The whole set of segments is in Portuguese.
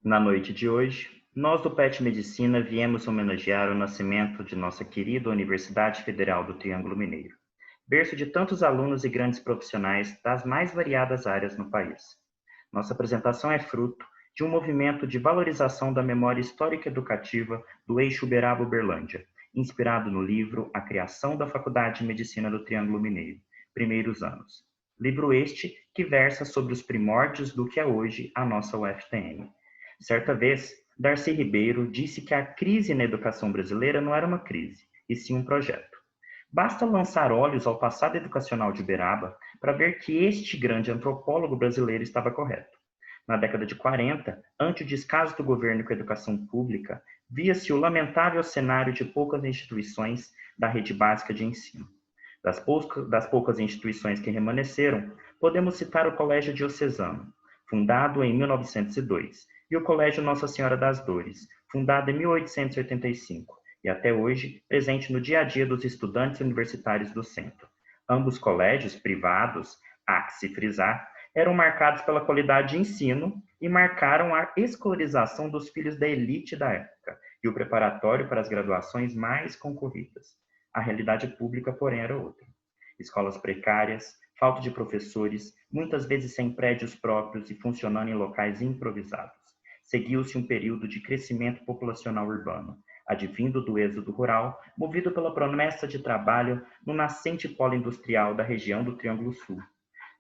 Na noite de hoje, nós do PET Medicina viemos homenagear o nascimento de nossa querida Universidade Federal do Triângulo Mineiro, berço de tantos alunos e grandes profissionais das mais variadas áreas no país. Nossa apresentação é fruto de um movimento de valorização da memória histórica educativa do eixo Uberaba-Uberlândia, inspirado no livro A Criação da Faculdade de Medicina do Triângulo Mineiro, Primeiros Anos. Livro este que versa sobre os primórdios do que é hoje a nossa UFTM. Certa vez, Darcy Ribeiro disse que a crise na educação brasileira não era uma crise, e sim um projeto. Basta lançar olhos ao passado educacional de Uberaba para ver que este grande antropólogo brasileiro estava correto. Na década de 40, ante o descaso do governo com a educação pública, via-se o lamentável cenário de poucas instituições da rede básica de ensino. Das poucas instituições que remanesceram, podemos citar o Colégio Diocesano, fundado em 1902, e o Colégio Nossa Senhora das Dores, fundado em 1885, e até hoje presente no dia a dia dos estudantes universitários do centro. Ambos colégios privados, há que se frisar, eram marcados pela qualidade de ensino e marcaram a escolarização dos filhos da elite da época e o preparatório para as graduações mais concorridas. A realidade pública, porém, era outra. Escolas precárias, falta de professores, muitas vezes sem prédios próprios e funcionando em locais improvisados. Seguiu-se um período de crescimento populacional urbano, advindo do êxodo rural, movido pela promessa de trabalho no nascente polo industrial da região do Triângulo Sul.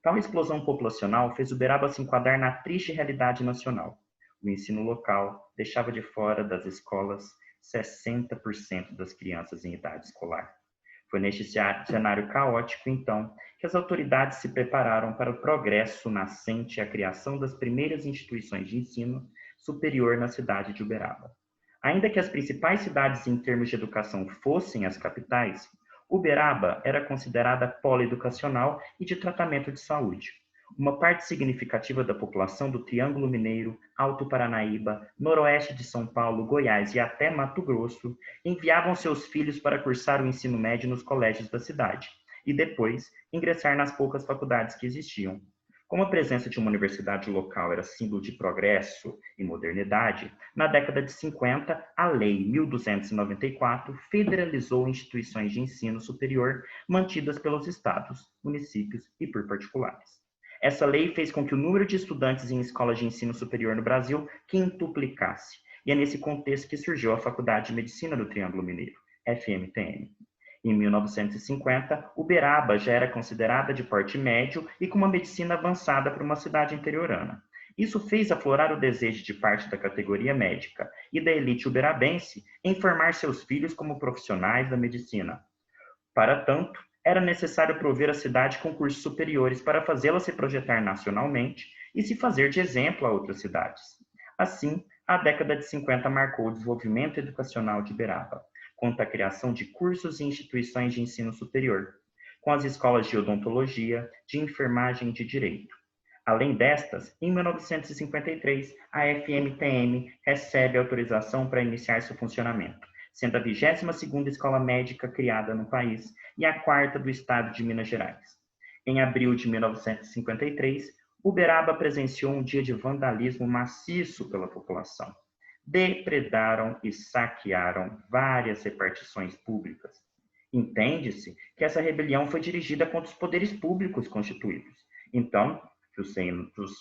Tal explosão populacional fez Uberaba se enquadrar na triste realidade nacional. O ensino local deixava de fora das escolas 60% das crianças em idade escolar. Foi neste cenário caótico, então, que as autoridades se prepararam para o progresso nascente e a criação das primeiras instituições de ensino superior na cidade de Uberaba. Ainda que as principais cidades em termos de educação fossem as capitais, Uberaba era considerada polieducacional e de tratamento de saúde. Uma parte significativa da população do Triângulo Mineiro, Alto Paranaíba, Noroeste de São Paulo, Goiás e até Mato Grosso enviavam seus filhos para cursar o ensino médio nos colégios da cidade e depois ingressar nas poucas faculdades que existiam. Como a presença de uma universidade local era símbolo de progresso e modernidade, na década de 50, a Lei 1294 federalizou instituições de ensino superior mantidas pelos estados, municípios e por particulares. Essa lei fez com que o número de estudantes em escolas de ensino superior no Brasil quintuplicasse, e é nesse contexto que surgiu a Faculdade de Medicina do Triângulo Mineiro, FMTM. Em 1950, Uberaba já era considerada de porte médio e com uma medicina avançada para uma cidade interiorana. Isso fez aflorar o desejo de parte da categoria médica e da elite uberabense em formar seus filhos como profissionais da medicina. Para tanto, era necessário prover a cidade com cursos superiores para fazê-la se projetar nacionalmente e se fazer de exemplo a outras cidades. Assim, a década de 50 marcou o desenvolvimento educacional de Uberaba, quanto à criação de cursos e instituições de ensino superior, com as escolas de odontologia, de enfermagem e de direito. Além destas, em 1953, a FMTM recebe autorização para iniciar seu funcionamento, sendo a 22ª escola médica criada no país e a 4ª do estado de Minas Gerais. Em abril de 1953, Uberaba presenciou um dia de vandalismo maciço pela população. Depredaram e saquearam várias repartições públicas. Entende-se que essa rebelião foi dirigida contra os poderes públicos constituídos. Então,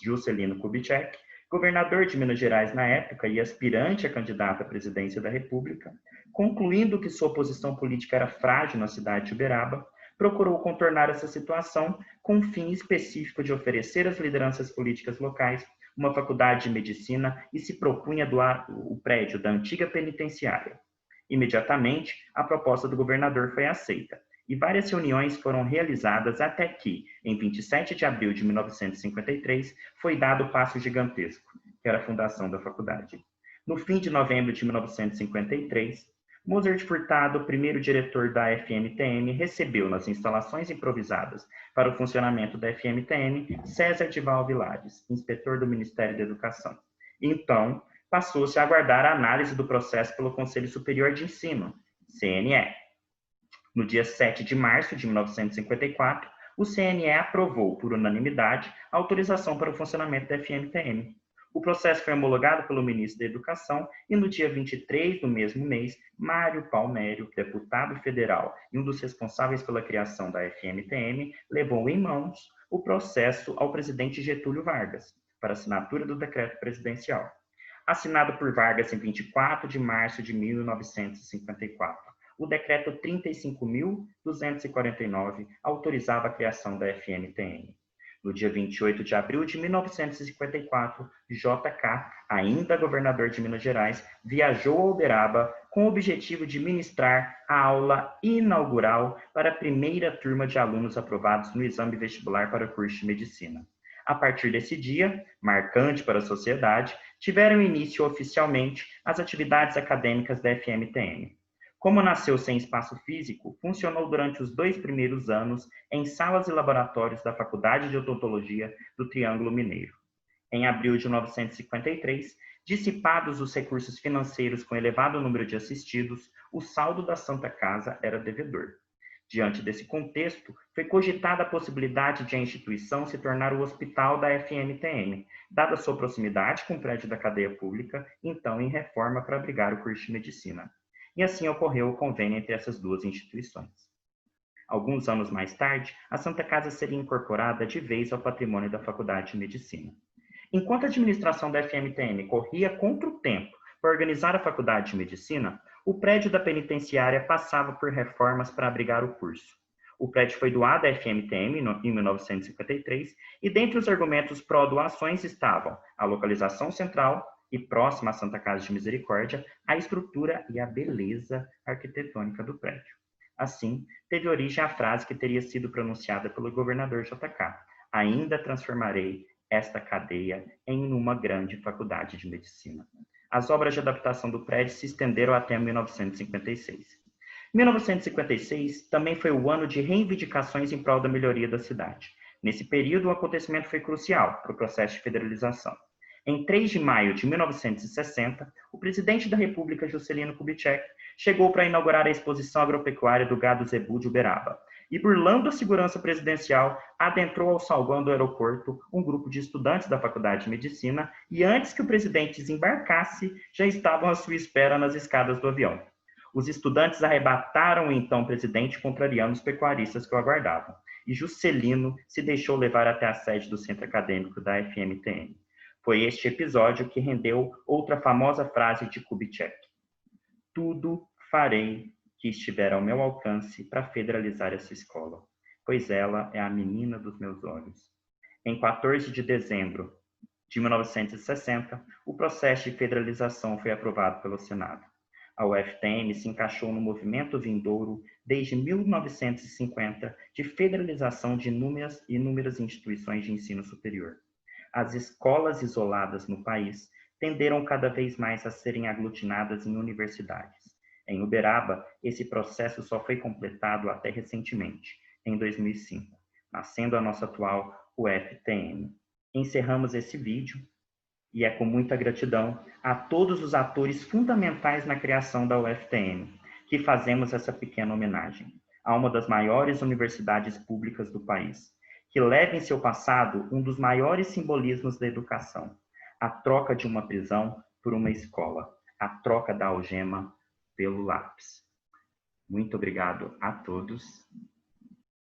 Juscelino Kubitschek, governador de Minas Gerais na época e aspirante a candidato à presidência da República, concluindo que sua posição política era frágil na cidade de Uberaba, procurou contornar essa situação com o fim específico de oferecer às lideranças políticas locais uma faculdade de medicina e se propunha doar o prédio da antiga penitenciária. Imediatamente, a proposta do governador foi aceita, e várias reuniões foram realizadas até que, em 27 de abril de 1953, foi dado o passo gigantesco, que era a fundação da faculdade. No fim de novembro de 1953, Mozart Furtado, primeiro diretor da FMTM, recebeu nas instalações improvisadas para o funcionamento da FMTM César Dival Vilares, inspetor do Ministério da Educação. Então, passou-se a aguardar a análise do processo pelo Conselho Superior de Ensino, CNE. No dia 7 de março de 1954, o CNE aprovou, por unanimidade, a autorização para o funcionamento da FMTM. O processo foi homologado pelo ministro da Educação e no dia 23 do mesmo mês, Mário Palmério, deputado federal e um dos responsáveis pela criação da FMTM, levou em mãos o processo ao presidente Getúlio Vargas para assinatura do decreto presidencial. Assinado por Vargas em 24 de março de 1954, o decreto 35.249 autorizava a criação da FMTM. No dia 28 de abril de 1954, JK, ainda governador de Minas Gerais, viajou a Uberaba com o objetivo de ministrar a aula inaugural para a primeira turma de alunos aprovados no exame vestibular para o curso de medicina. A partir desse dia, marcante para a sociedade, tiveram início oficialmente as atividades acadêmicas da FMTM. Como nasceu sem espaço físico, funcionou durante os 2 primeiros anos em salas e laboratórios da Faculdade de Odontologia do Triângulo Mineiro. Em abril de 1953, dissipados os recursos financeiros com elevado número de assistidos, o saldo da Santa Casa era devedor. Diante desse contexto, foi cogitada a possibilidade de a instituição se tornar o hospital da FMTM, dada sua proximidade com o prédio da cadeia pública, então em reforma para abrigar o curso de medicina. E assim ocorreu o convênio entre essas duas instituições. Alguns anos mais tarde, a Santa Casa seria incorporada de vez ao patrimônio da Faculdade de Medicina. Enquanto a administração da FMTM corria contra o tempo para organizar a Faculdade de Medicina, o prédio da penitenciária passava por reformas para abrigar o curso. O prédio foi doado à FMTM em 1953 e dentre os argumentos pró-doações estavam a localização central e próxima à Santa Casa de Misericórdia, a estrutura e a beleza arquitetônica do prédio. Assim, teve origem a frase que teria sido pronunciada pelo governador JK: ainda transformarei esta cadeia em uma grande faculdade de medicina. As obras de adaptação do prédio se estenderam até 1956. 1956 também foi o ano de reivindicações em prol da melhoria da cidade. Nesse período, o acontecimento foi crucial para o processo de federalização. Em 3 de maio de 1960, o presidente da República, Juscelino Kubitschek, chegou para inaugurar a exposição agropecuária do gado zebu de Uberaba e, burlando a segurança presidencial, adentrou ao saguão do aeroporto um grupo de estudantes da Faculdade de Medicina e, antes que o presidente desembarcasse, já estavam à sua espera nas escadas do avião. Os estudantes arrebataram o então presidente, contrariando os pecuaristas que o aguardavam, e Juscelino se deixou levar até a sede do centro acadêmico da FMTM. Foi este episódio que rendeu outra famosa frase de Kubitschek: tudo farei que estiver ao meu alcance para federalizar essa escola, pois ela é a menina dos meus olhos. Em 14 de dezembro de 1960, o processo de federalização foi aprovado pelo Senado. A UFTM se encaixou no movimento vindouro desde 1950 de federalização de inúmeras instituições de ensino superior. As escolas isoladas no país tenderam cada vez mais a serem aglutinadas em universidades. Em Uberaba, esse processo só foi completado até recentemente, em 2005, nascendo a nossa atual UFTM. Encerramos esse vídeo e é com muita gratidão a todos os atores fundamentais na criação da UFTM que fazemos essa pequena homenagem a uma das maiores universidades públicas do país, que leva em seu passado um dos maiores simbolismos da educação, a troca de uma prisão por uma escola, a troca da algema pelo lápis. Muito obrigado a todos